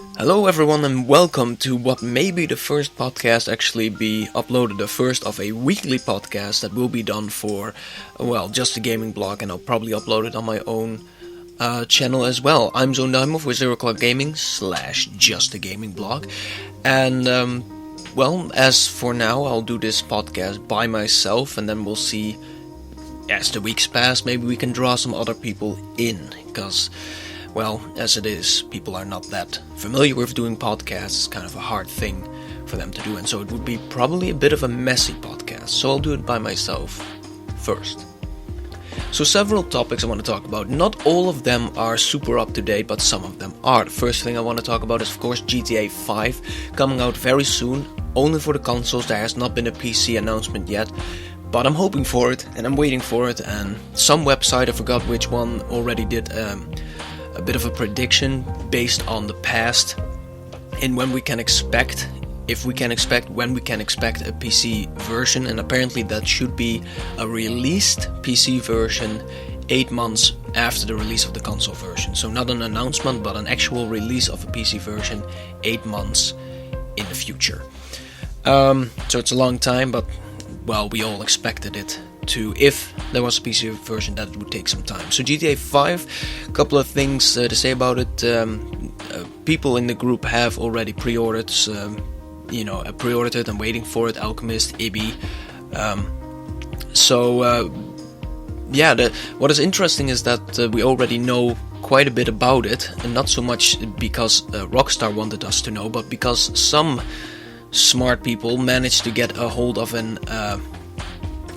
Hello everyone and welcome to what may be the first podcast actually be uploaded, the first of a weekly podcast that will be done for, just a gaming blog, and I'll probably upload it on my own channel as well. I'm Dymo with zeroclockgaming / JustAGaming blog, and as for now I'll do this podcast by myself, and then we'll see as the weeks pass, maybe we can draw some other people in, because as it is, people are not that familiar with doing podcasts. It's kind of a hard thing for them to do, and so it would be probably a bit of a messy podcast, so I'll do it by myself first. So several topics I want to talk about. Not all of them are super up to date, but some of them are. The first thing I want to talk about is of course GTA 5 coming out very soon, only for the consoles. There has not been a PC announcement yet, but I'm hoping for it and I'm waiting for it, and some website, I forgot which one, already did a bit of a prediction based on the past in when we can expect, when we can expect a PC version, and apparently that should be a released PC version 8 months after the release of the console version. So not an announcement, but an actual release of a PC version 8 months in the future. So it's a long time, but we all expected it to, if there was a PC version, that it would take some time. So GTA 5, a couple of things to say about it. People in the group have already pre-ordered, pre-ordered it and waiting for it. Alchemist, Ibby. What is interesting is that we already know quite a bit about it, and not so much because Rockstar wanted us to know, but because some smart people managed to get a hold of an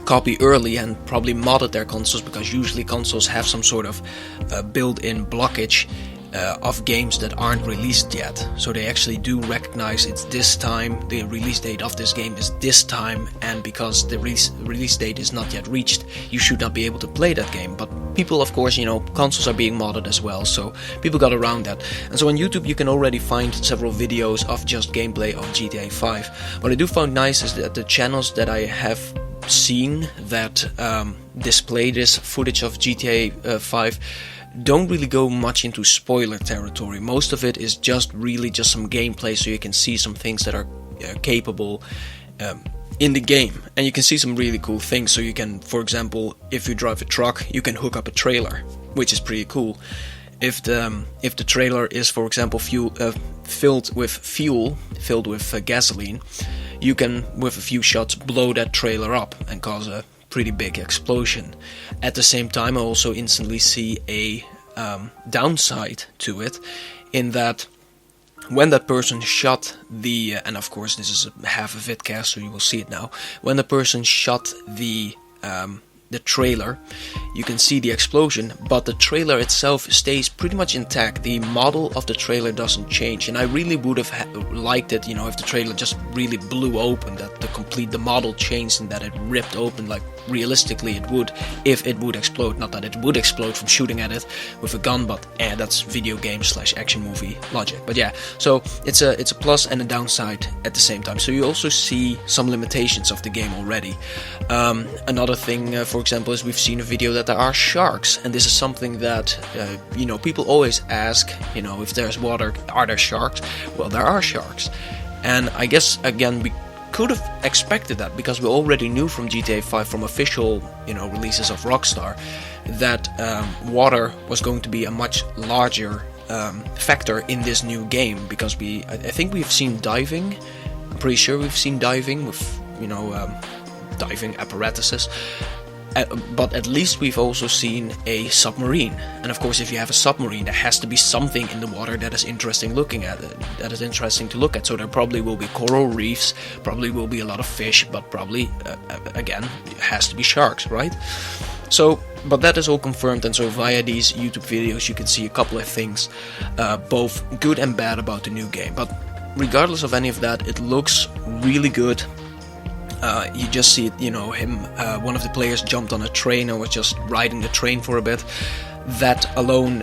copy early and probably modded their consoles, because usually consoles have some sort of built-in blockage of games that aren't released yet. So they actually do recognize it's this time, the release date of this game is this time, and because the release date is not yet reached, you should not be able to play that game. But people, of course, consoles are being modded as well, so people got around that. And so on YouTube you can already find several videos of just gameplay of GTA 5. What I do find nice is that the channels that I have seen that display this footage of GTA 5 don't really go much into spoiler territory. Most of it is just some gameplay, so you can see some things that are capable in the game, and you can see some really cool things. So you can, for example, if you drive a truck, you can hook up a trailer, which is pretty cool. If the trailer is, for example, filled with gasoline, you can, with a few shots, blow that trailer up and cause a pretty big explosion. At the same time, I also instantly see a downside to it, in that when that person shot the, and of course this is half a vidcast, so you will see it now. When the person shot the trailer, you can see the explosion, but the trailer itself stays pretty much intact. The model of the trailer doesn't change, and I really would have liked it, if the trailer just really blew open, that the model changed and that it ripped open like realistically it would if it would explode. Not that it would explode from shooting at it with a gun, but that's video game / action movie logic. But yeah, so it's a plus and a downside at the same time. So you also see some limitations of the game already. Another thing, for example, is we've seen a video that there are sharks, and this is something that people always ask, if there's water, are there sharks? Well, there are sharks, and I guess again we could have expected that, because we already knew from GTA 5, from official releases of Rockstar, that water was going to be a much larger factor in this new game, because I think we've seen diving. I'm pretty sure we've seen diving with diving apparatuses. But at least we've also seen a submarine, and of course if you have a submarine, there has to be something in the water that is interesting to look at. So there probably will be coral reefs, probably will be a lot of fish, but probably again it has to be sharks, right? So, but that is all confirmed, and so via these YouTube videos you can see a couple of things, both good and bad, about the new game. But regardless of any of that, it looks really good. You just see it, one of the players jumped on a train and was just riding the train for a bit. That alone,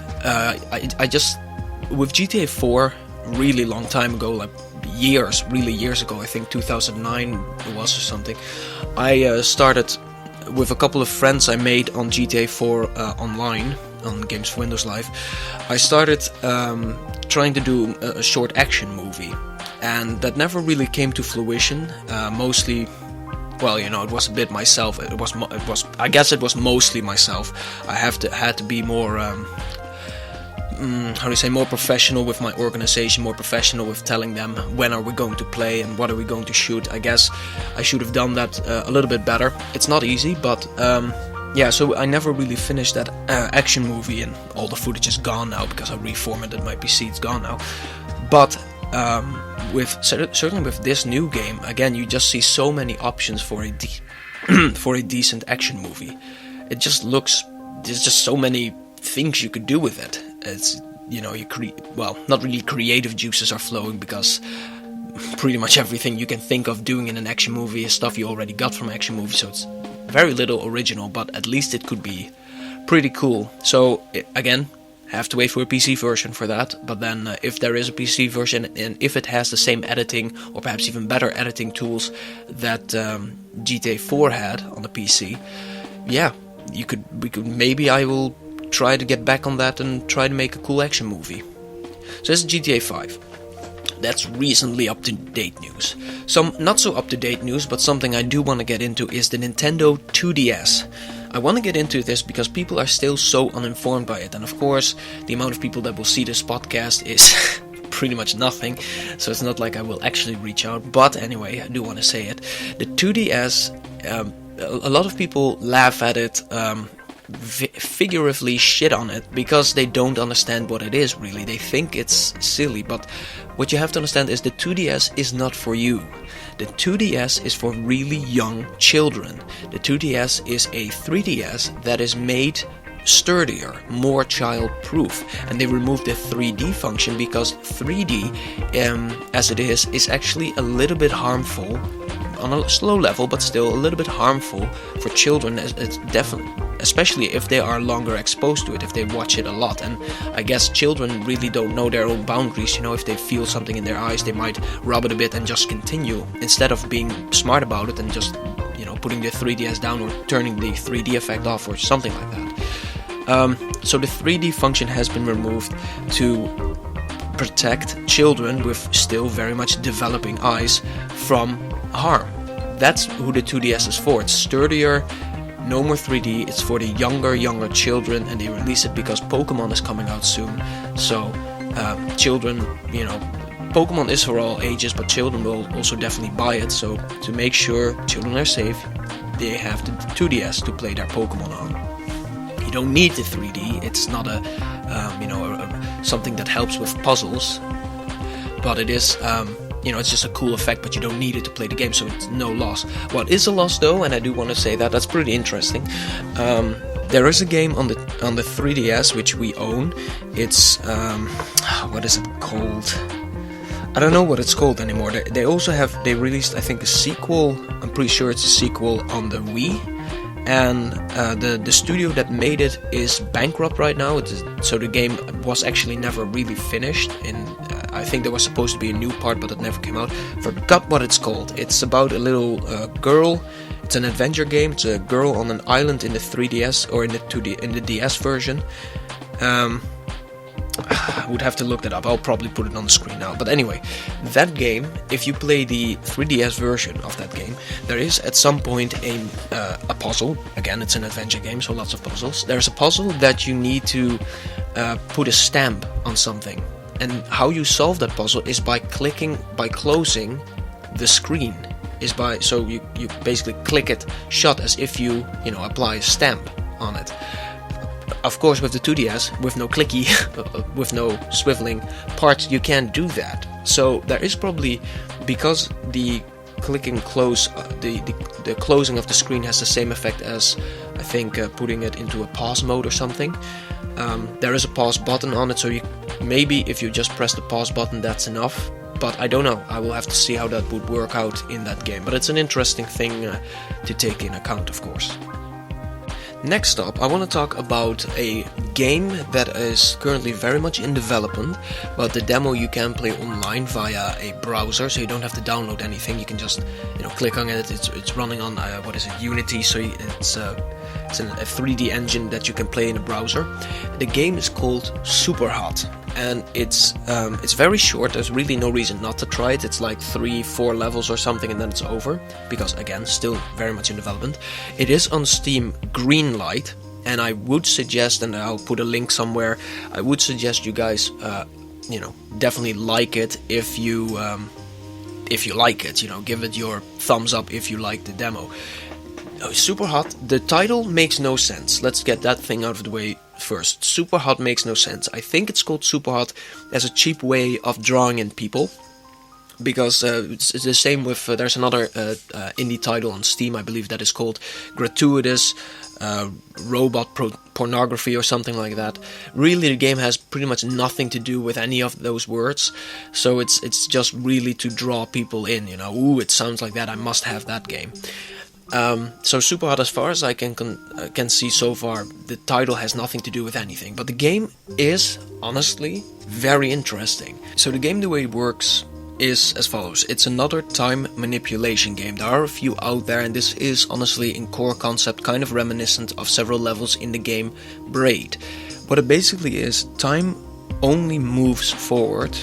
with GTA 4, really long time ago, like years ago, I think 2009 it was or something, I started with a couple of friends I made on GTA 4 online, on Games for Windows Live, I started trying to do a short action movie, and that never really came to fruition. Mostly, well, you know, it was a bit myself. I guess it was mostly myself. I had to be more, more professional with my organization, more professional with telling them when are we going to play and what are we going to shoot. I guess I should have done that a little bit better. It's not easy, but so I never really finished that action movie, and all the footage is gone now because I reformatted my PC. It's gone now, but certainly with this new game, again, you just see so many options for a decent action movie. There's just so many things you could do with it. It's, you know, not really creative juices are flowing, because pretty much everything you can think of doing in an action movie is stuff you already got from action movies, so it's very little original, but at least it could be pretty cool. So again, have to wait for a PC version for that, but then if there is a PC version, and if it has the same editing, or perhaps even better editing tools that GTA 4 had on the PC, maybe I will try to get back on that and try to make a cool action movie. So this is GTA 5. That's recently up-to-date news. Some not so up-to-date news, but something I do want to get into is the Nintendo 2DS. I want to get into this because people are still so uninformed by it, and of course, the amount of people that will see this podcast is pretty much nothing, so it's not like I will actually reach out, but anyway, I do want to say it. The 2DS, a lot of people laugh at it, figuratively shit on it, because they don't understand what it is really. They think it's silly, but what you have to understand is the 2DS is not for you. The 2DS is for really young children. The 2DS is a 3DS that is made sturdier, more child-proof, and they removed the 3D function because 3D, as it is actually a little bit harmful on a slow level, but still a little bit harmful for children. It's definitely, especially if they are longer exposed to it, if they watch it a lot. And I guess children really don't know their own boundaries. You know, if they feel something in their eyes, they might rub it a bit and just continue, instead of being smart about it and just, you know, putting the 3DS down or turning the 3D effect off or something like that. So the 3D function has been removed to protect children with still very much developing eyes from harm. That's who the 2DS is for. It's sturdier, no more 3D, it's for the younger children, and they release it because Pokemon is coming out soon. So children, you know, Pokemon is for all ages, but children will also definitely buy it. So to make sure children are safe, they have the 2DS to play their Pokemon on. You don't need the 3D. It's not something that helps with puzzles, but it is, it's just a cool effect, but you don't need it to play the game, so it's no loss. What is a loss though, and I do want to say that's pretty interesting. There is a game on the 3DS which we own. It's what is it called? I don't know what it's called anymore. They released, I think, a sequel. I'm pretty sure it's a sequel on the Wii. And the studio that made it is bankrupt right now. So the game was actually never really finished. I think there was supposed to be a new part, but it never came out. Forgot what it's called. It's about a little girl. It's an adventure game. It's a girl on an island in the 3DS or in the DS version. I would have to look that up. I'll probably put it on the screen now. But anyway, that game, if you play the 3DS version of that game, there is at some point a puzzle. Again, it's an adventure game, so lots of puzzles. There's a puzzle that you need to put a stamp on something. And how you solve that puzzle is by closing the screen. So you basically click it shut as if you apply a stamp on it. Of course, with the 2DS, with no clicky, with no swiveling parts, you can't do that. So there is probably, because the clicking close, the closing of the screen has the same effect as, I think, putting it into a pause mode or something. There is a pause button on it, so maybe if you just press the pause button, that's enough. But I don't know. I will have to see how that would work out in that game. But it's an interesting thing to take in account, of course. Next up, I want to talk about a game that is currently very much in development, but the demo you can play online via a browser, so you don't have to download anything. You can just, click on it. It's running on Unity, so it's a 3D engine that you can play in a browser. The game is called Super Hot, and it's very short. There's really no reason not to try it. It's like 3-4 levels or something, and then it's over, because again, still very much in development. It is on Steam Greenlight, and I would suggest, and I'll put a link somewhere, I would suggest you guys definitely like it if you like it. Give it your thumbs up if you like the demo. Super Hot, the title makes no sense. Let's get that thing out of the way first. Super Hot makes no sense. I think it's called Super Hot as a cheap way of drawing in people, because it's the same with, there's another indie title on Steam, I believe, that is called Gratuitous Robot Pornography or something like that. Really, the game has pretty much nothing to do with any of those words, so it's just really to draw people in, ooh, it sounds like that, I must have that game. So Super Hot, as far as I can see so far, the title has nothing to do with anything, but the game is honestly very interesting. So the game, the way it works is as follows. It's another time manipulation game. There are a few out there, and this is honestly in core concept kind of reminiscent of several levels in the game Braid. What it basically is, time only moves forward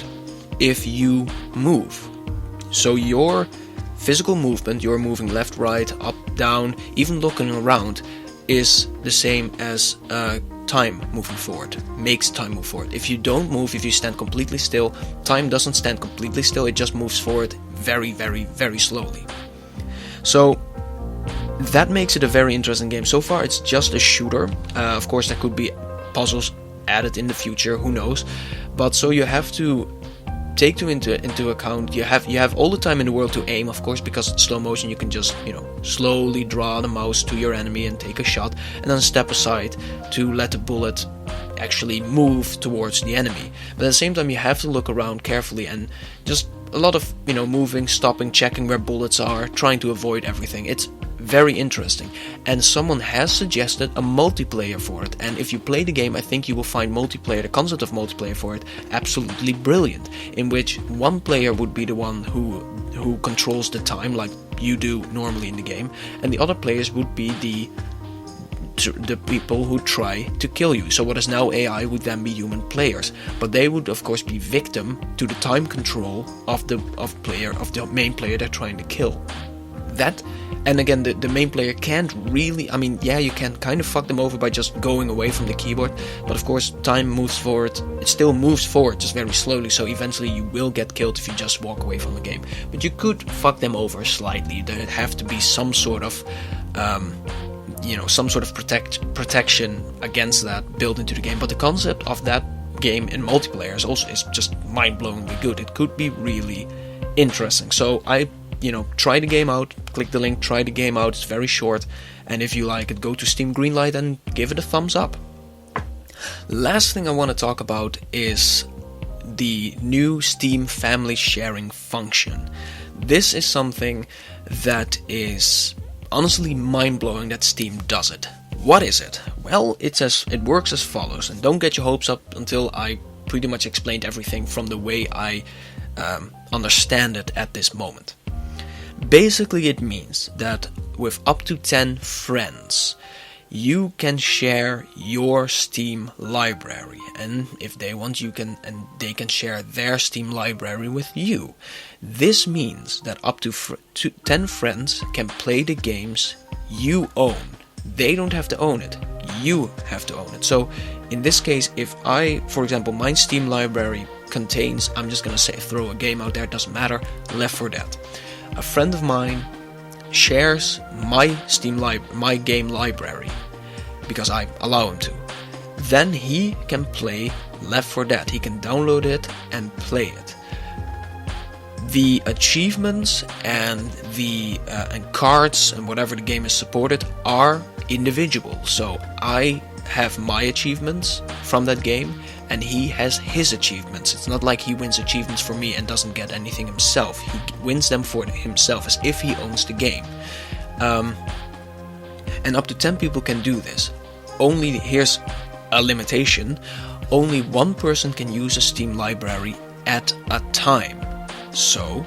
if you move. So your physical movement, you're moving left, right, up, down, even looking around, is the same as time moving forward, makes time move forward. If you don't move, if you stand completely still, time doesn't stand completely still, it just moves forward very, very, very slowly. So that makes it a very interesting game. So far it's just a shooter. Of course there could be puzzles added in the future, who knows, but so you have to take into account, you have all the time in the world to aim, of course, because it's slow motion. You can just slowly draw the mouse to your enemy and take a shot, and then step aside to let the bullet actually move towards the enemy. But at the same time, you have to look around carefully, and just a lot of moving, stopping, checking where bullets are, trying to avoid everything. It's very interesting, and someone has suggested a multiplayer for it, and if you play the game, I think you will find multiplayer, the concept of multiplayer for it, absolutely brilliant, in which one player would be the one who controls the time like you do normally in the game, and the other players would be the people who try to kill you. So what is now AI would then be human players, but they would of course be victim to the time control of the main player they're trying to kill. That, and again, the main player can't really, you can kind of fuck them over by just going away from the keyboard, but of course time moves forward, it still moves forward, just very slowly, so eventually you will get killed if you just walk away from the game. But you could fuck them over slightly. There have to be some sort of protection against that built into the game, but the concept of that game in multiplayer is just mind-blowingly good. It could be really interesting. So I try the game out, click the link, try the game out, it's very short, and if you like it, go to Steam Greenlight and give it a thumbs up. Last thing I want to talk about is the new Steam family sharing function. This is something that is honestly mind-blowing that Steam does it. What is it? Well, it works as follows, and don't get your hopes up until I pretty much explained everything from the way I understand it at this moment. Basically, it means that with up to 10 friends, you can share your Steam library, and if they want, they can share their Steam library with you. This means that up to 10 friends can play the games you own. They don't have to own it, you have to own it. So in this case, if for example, my Steam library contains, I'm just gonna throw a game out there, it doesn't matter, Left 4 Dead. A friend of mine shares my my game library because I allow him to. Then he can play Left 4 Dead. He can download it and play it. The achievements and the cards and whatever the game is supported are individual. So I have my achievements from that game, and he has his achievements. It's not like he wins achievements for me and doesn't get anything himself. He wins them for himself as if he owns the game. and up to 10 people can do this. Only, here's a limitation, only one person can use a Steam library at a time. So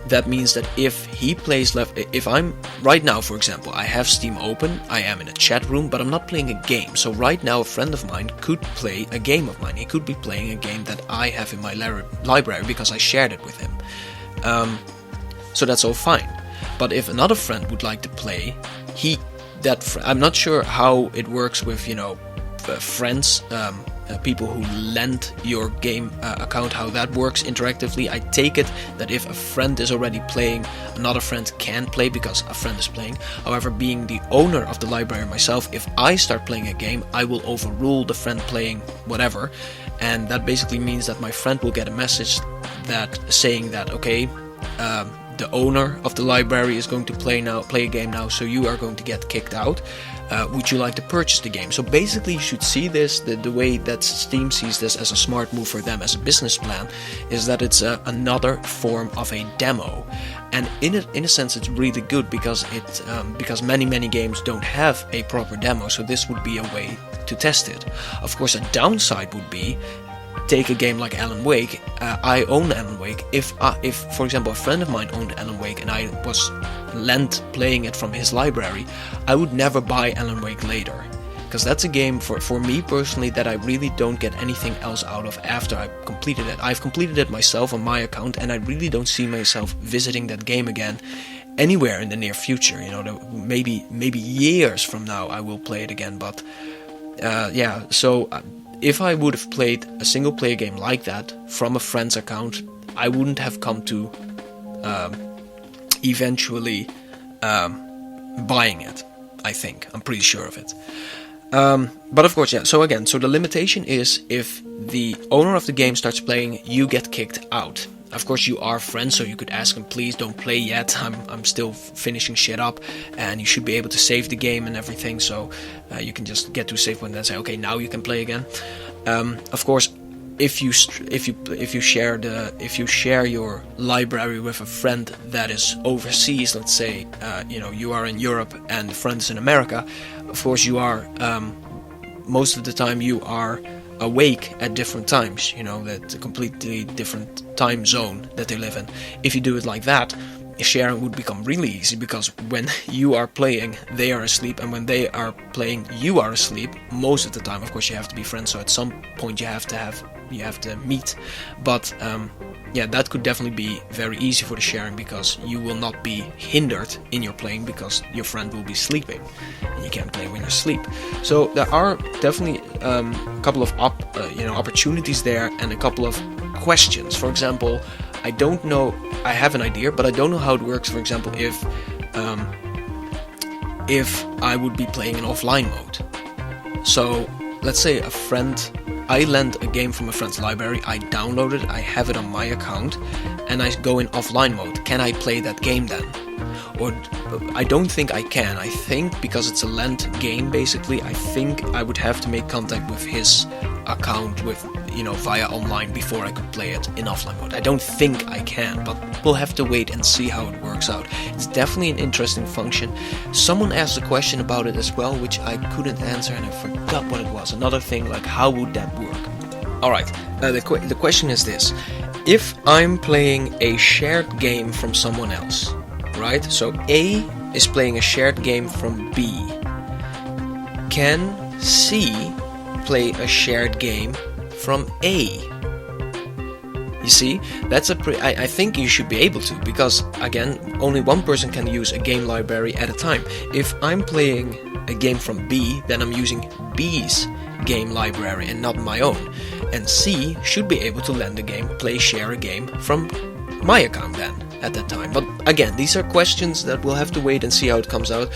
that means that if he plays if I'm right now, for example, I have Steam open, I am in a chat room, but I'm not playing a game. So right now a friend of mine could play a game of mine. He could be playing a game that I have in my library because I shared it with him. So that's all fine. But if another friend would like to play, I'm not sure how it works with, friends, people who lend your game account, how that works interactively. I take it that if a friend is already playing, another friend can play because a friend is playing. However, being the owner of the library myself, if I start playing a game, I will overrule the friend playing whatever, and that basically means that my friend will get a message saying that, okay, the owner of the library is going to play a game now, so you are going to get kicked out. Would you like to purchase the game? So basically you should see this, the way that Steam sees this as a smart move for them as a business plan, is that it's another form of a demo. And in a sense it's really good because many games don't have a proper demo, so this would be a way to test it. Of course, a downside would be, take a game like Alan Wake. I own Alan Wake. If for example a friend of mine owned Alan Wake and I was lent playing it from his library, I would never buy Alan Wake later, because that's a game for me personally that I really don't get anything else out of after I've completed it. I've completed it myself on my account, and I really don't see myself visiting that game again anywhere in the near future. Maybe years from now I will play it again, but so if I would have played a single player game like that from a friend's account, I wouldn't have come to eventually buying it. I think. I'm pretty sure of it. But of course, so the limitation is if the owner of the game starts playing, you get kicked out. Of course, you are friends, so you could ask him, please don't play yet, I'm still finishing shit up, and you should be able to save the game and everything, so you can just get to a save point and say, okay, now you can play again. Of course, if you share your library with a friend that is overseas, let's say, you are in Europe and the friend is in America, of course you are, most of the time you are awake at different times, that completely different time zone that they live in. If you do it like that, sharing would become really easy, because when you are playing, they are asleep, and when they are playing, you are asleep. Most of the time, of course, you have to be friends, so at some point you have to meet. But that could definitely be very easy for the sharing, because you will not be hindered in your playing because your friend will be sleeping and you can't play when you're asleep. So there are definitely a couple of opportunities there, and a couple of questions. For example, I don't know, I have an idea, but I don't know how it works. For example, if I would be playing in offline mode. So let's say I lend a game from a friend's library, I download it, I have it on my account, and I go in offline mode. Can I play that game then? Or I don't think I can. I think because it's a lent game, basically, I think I would have to make contact with his account via online before I could play it in offline mode. I don't think I can, but we'll have to wait and see how it works out. It's definitely an interesting function. Someone asked a question about it as well, which I couldn't answer, and I forgot what it was. Another thing, like, how would that work? Alright, the question is this. If I'm playing a shared game from someone else, right? So A is playing a shared game from B. Can C play a shared game from A? You see, that's I think you should be able to, because again, only one person can use a game library at a time. If I'm playing a game from B, then I'm using B's game library and not my own. And C should be able to share a game from my account then at that time. But again, these are questions that we'll have to wait and see how it comes out.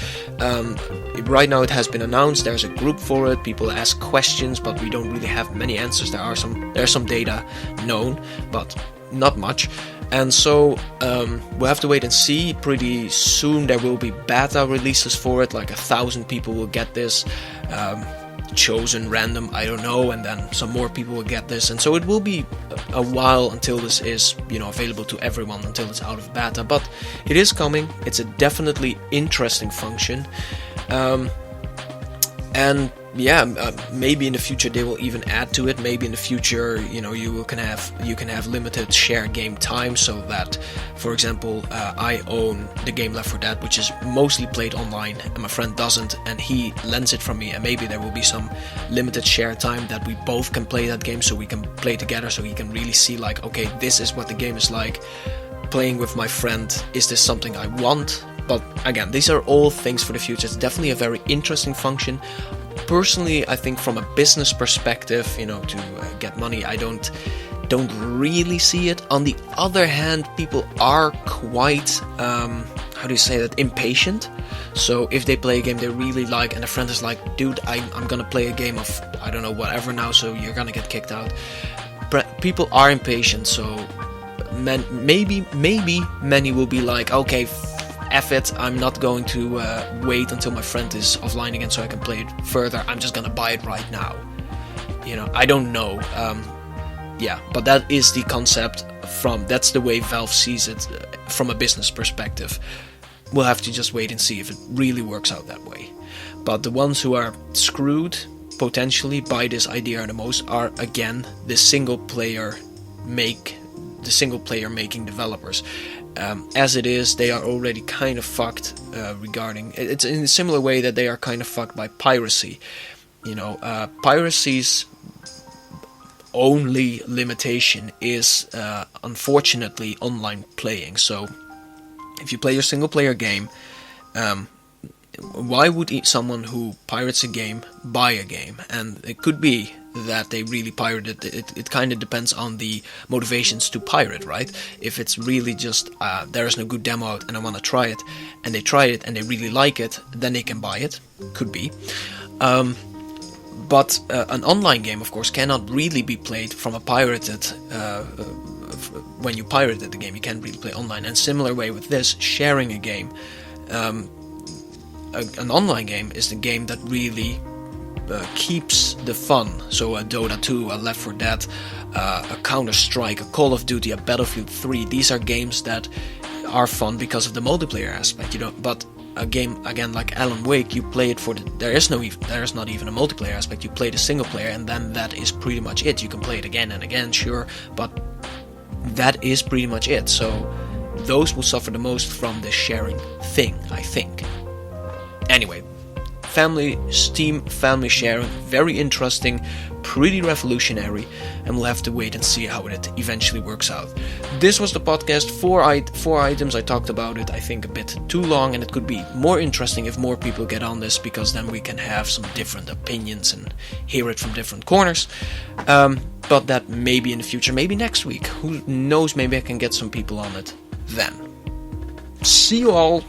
Right now it has been announced, there's a group for it, people ask questions, but we don't really have many answers. There's some data known, but not much. And so we'll have to wait and see. Pretty soon there will be beta releases for it, like 1,000 people will get this. Chosen random, I don't know, and then some more people will get this, and so it will be a while until this is available to everyone, until it's out of beta, but it is coming. It's a definitely interesting function. And yeah, maybe in the future they will even add to it. Maybe in the future, you can have limited share game time, so that, for example, I own the game Left 4 Dead, which is mostly played online, and my friend doesn't, and he lends it from me. And maybe there will be some limited share time that we both can play that game, so we can play together, so he can really see, like, okay, this is what the game is like. Playing with my friend, is this something I want? But again, these are all things for the future. It's definitely a very interesting function. Personally, I think from a business perspective, to get money, I don't really see it. On the other hand, people are quite, impatient. So if they play a game they really like, and a friend is like, dude, I'm gonna play a game of, I don't know, whatever now, so you're gonna get kicked out. People are impatient, so maybe many will be like, okay, F it, I'm not going to wait until my friend is offline again so I can play it further. I'm just gonna buy it right now. I don't know. But that is the concept that's the way Valve sees it from a business perspective. We'll have to just wait and see if it really works out that way. But the ones who are screwed potentially by this idea the most are, again, the single player making developers. As it is, they are already kind of fucked regarding... It's in a similar way that they are kind of fucked by piracy. Piracy's only limitation is, unfortunately, online playing. So, if you play your single-player game, why would someone who pirates a game buy a game? And it could be that they really pirated it. It kind of depends on the motivations to pirate, right? If it's really just there is no good demo out and I want to try it, and they try it and they really like it, then they can buy it. Could be. But an online game, of course, cannot really be played from a pirated... when you pirated the game, you can't really play online. And similar way with this, sharing a game. An online game is the game that really keeps the fun. So a Dota 2, a Left 4 Dead, a Counter-Strike, a Call of Duty, a Battlefield 3. These are games that are fun because of the multiplayer aspect, But a game again like Alan Wake, you play it for there is not even a multiplayer aspect. You play the single player, and then that is pretty much it. You can play it again and again, sure, but that is pretty much it. So those will suffer the most from the sharing thing, I think. Anyway, Steam family sharing, very interesting, pretty revolutionary, and we'll have to wait and see how it eventually works out. This was the podcast, four items. I talked about it, I think, a bit too long, and it could be more interesting if more people get on this, because then we can have some different opinions and hear it from different corners. But that maybe in the future, maybe next week. Who knows, maybe I can get some people on it then. See you all!